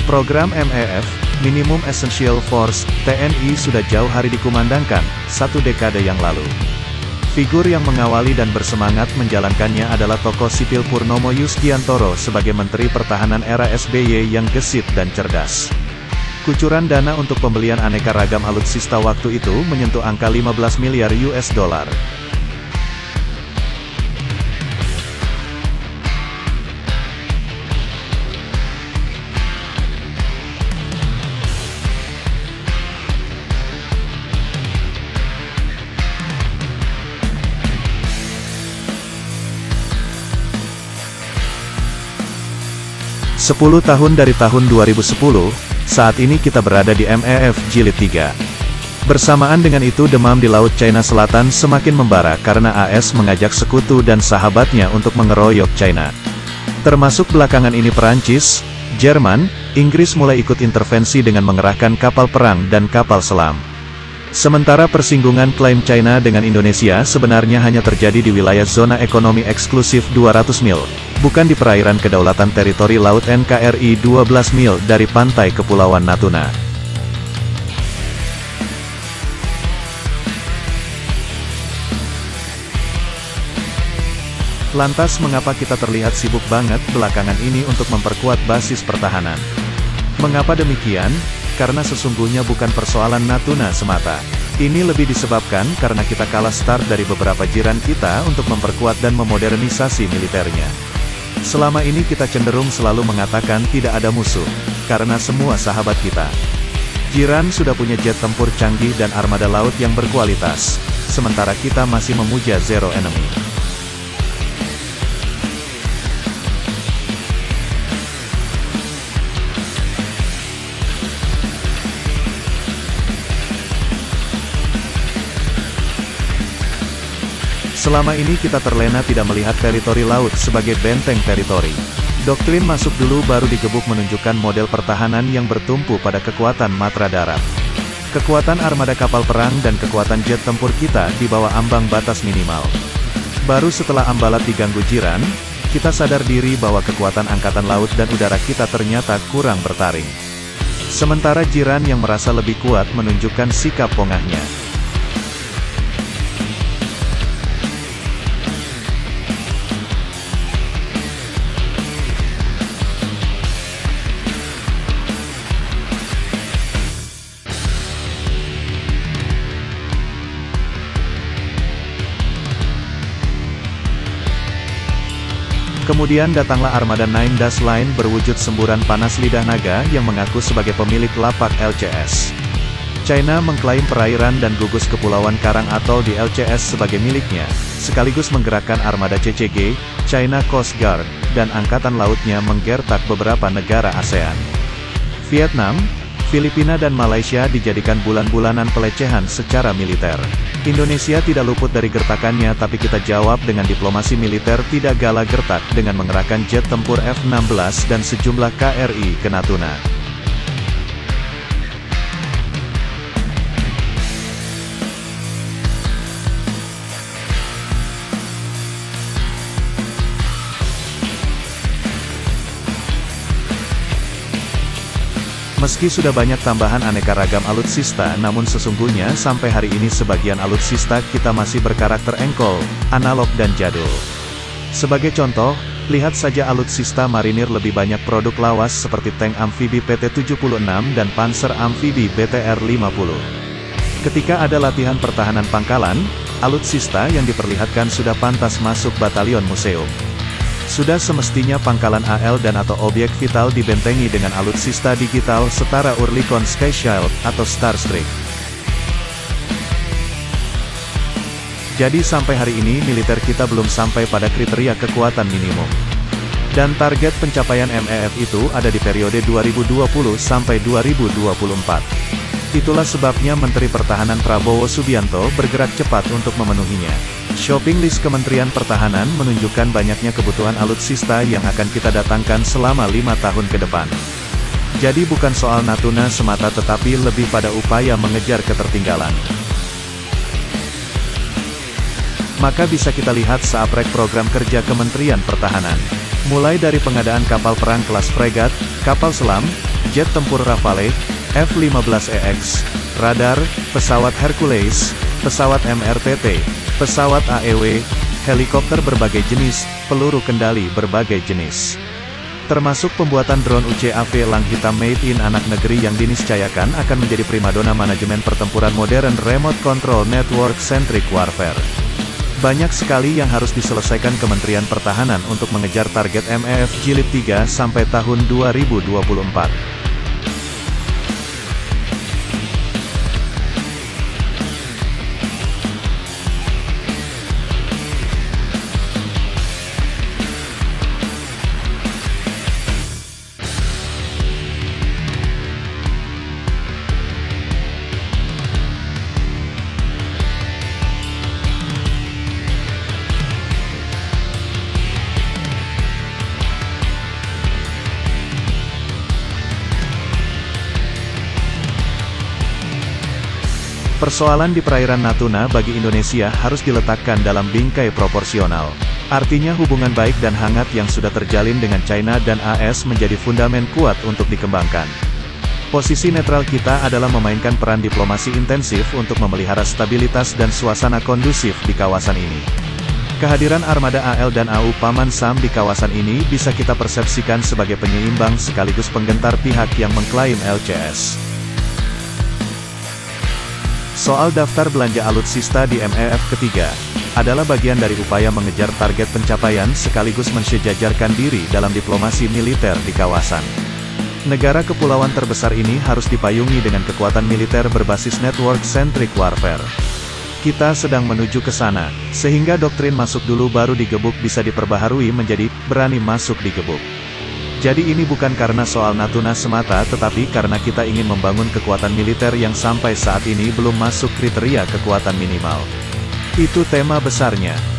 Program MEF, Minimum Essential Force, TNI sudah jauh hari dikumandangkan, 1 dekade yang lalu. Figur yang mengawali dan bersemangat menjalankannya adalah tokoh sipil Purnomo Yusgiantoro sebagai Menteri Pertahanan era SBY yang gesit dan cerdas. Kucuran dana untuk pembelian aneka ragam alutsista waktu itu menyentuh angka 15 miliar US dollar. Sepuluh tahun dari tahun 2010, saat ini kita berada di MEF Jilid 3. Bersamaan dengan itu demam di Laut China Selatan semakin membara karena AS mengajak sekutu dan sahabatnya untuk mengeroyok China. Termasuk belakangan ini Perancis, Jerman, Inggris mulai ikut intervensi dengan mengerahkan kapal perang dan kapal selam. Sementara persinggungan klaim China dengan Indonesia sebenarnya hanya terjadi di wilayah zona ekonomi eksklusif 200 mil, bukan di perairan kedaulatan teritori laut NKRI 12 mil dari pantai Kepulauan Natuna. Lantas mengapa kita terlihat sibuk banget belakangan ini untuk memperkuat basis pertahanan? Mengapa demikian? Karena sesungguhnya bukan persoalan Natuna semata. Ini lebih disebabkan karena kita kalah start dari beberapa jiran kita untuk memperkuat dan memodernisasi militernya. Selama ini kita cenderung selalu mengatakan tidak ada musuh, karena semua sahabat kita. Jiran sudah punya jet tempur canggih dan armada laut yang berkualitas, sementara kita masih memuja zero enemy. Selama ini kita terlena tidak melihat teritori laut sebagai benteng teritori. Doktrin masuk dulu baru digebuk menunjukkan model pertahanan yang bertumpu pada kekuatan matra darat. Kekuatan armada kapal perang dan kekuatan jet tempur kita di bawah ambang batas minimal. Baru setelah ambalat diganggu jiran, kita sadar diri bahwa kekuatan angkatan laut dan udara kita ternyata kurang bertaring. Sementara jiran yang merasa lebih kuat menunjukkan sikap pongahnya. Kemudian datanglah armada Nine Dash Line berwujud semburan panas lidah naga yang mengaku sebagai pemilik lapak LCS. China mengklaim perairan dan gugus kepulauan Karang Atol di LCS sebagai miliknya, sekaligus menggerakkan armada CCG, China Coast Guard, dan angkatan lautnya menggertak beberapa negara ASEAN. Vietnam, Filipina dan Malaysia dijadikan bulan-bulanan pelecehan secara militer. Indonesia tidak luput dari gertakannya, tapi kita jawab dengan diplomasi militer tidak gala gertak dengan mengerahkan jet tempur F-16 dan sejumlah KRI ke Natuna. Meski sudah banyak tambahan aneka ragam alutsista, namun sesungguhnya sampai hari ini sebagian alutsista kita masih berkarakter engkol, analog dan jadul. Sebagai contoh, lihat saja alutsista marinir lebih banyak produk lawas seperti tank amfibi PT-76 dan panser amfibi BTR-50. Ketika ada latihan pertahanan pangkalan, alutsista yang diperlihatkan sudah pantas masuk batalion museum. Sudah semestinya pangkalan AL dan atau objek vital dibentengi dengan alutsista digital setara Oerlikon Sky Shield atau Starstreak. Jadi sampai hari ini militer kita belum sampai pada kriteria kekuatan minimum. Dan target pencapaian MEF itu ada di periode 2020 sampai 2024. Itulah sebabnya Menteri Pertahanan Prabowo Subianto bergerak cepat untuk memenuhinya. Shopping list Kementerian Pertahanan menunjukkan banyaknya kebutuhan alutsista yang akan kita datangkan selama 5 tahun ke depan. Jadi bukan soal Natuna semata tetapi lebih pada upaya mengejar ketertinggalan. Maka bisa kita lihat seaprek program kerja Kementerian Pertahanan. Mulai dari pengadaan kapal perang kelas fregat, kapal selam, jet tempur Rafale, F-15EX, radar, pesawat Hercules, pesawat MRTT, pesawat AEW, helikopter berbagai jenis, peluru kendali berbagai jenis. Termasuk pembuatan drone UCAV Lang Hitam Made in anak negeri yang diniscayakan akan menjadi primadona manajemen pertempuran modern Remote Control Network Centric Warfare. Banyak sekali yang harus diselesaikan Kementerian Pertahanan untuk mengejar target MEF Jilid 3 sampai tahun 2024. Persoalan di perairan Natuna bagi Indonesia harus diletakkan dalam bingkai proporsional. Artinya hubungan baik dan hangat yang sudah terjalin dengan China dan AS menjadi fundamen kuat untuk dikembangkan. Posisi netral kita adalah memainkan peran diplomasi intensif untuk memelihara stabilitas dan suasana kondusif di kawasan ini. Kehadiran armada AL dan AU Paman Sam di kawasan ini bisa kita persepsikan sebagai penyeimbang sekaligus penggentar pihak yang mengklaim LCS. Soal daftar belanja alutsista di MEF ketiga, adalah bagian dari upaya mengejar target pencapaian sekaligus mensejajarkan diri dalam diplomasi militer di kawasan. Negara kepulauan terbesar ini harus dipayungi dengan kekuatan militer berbasis network-centric warfare. Kita sedang menuju ke sana, sehingga doktrin masuk dulu baru digebuk bisa diperbaharui menjadi berani masuk digebuk. Jadi ini bukan karena soal Natuna semata tetapi karena kita ingin membangun kekuatan militer yang sampai saat ini belum masuk kriteria kekuatan minimal. Itu tema besarnya.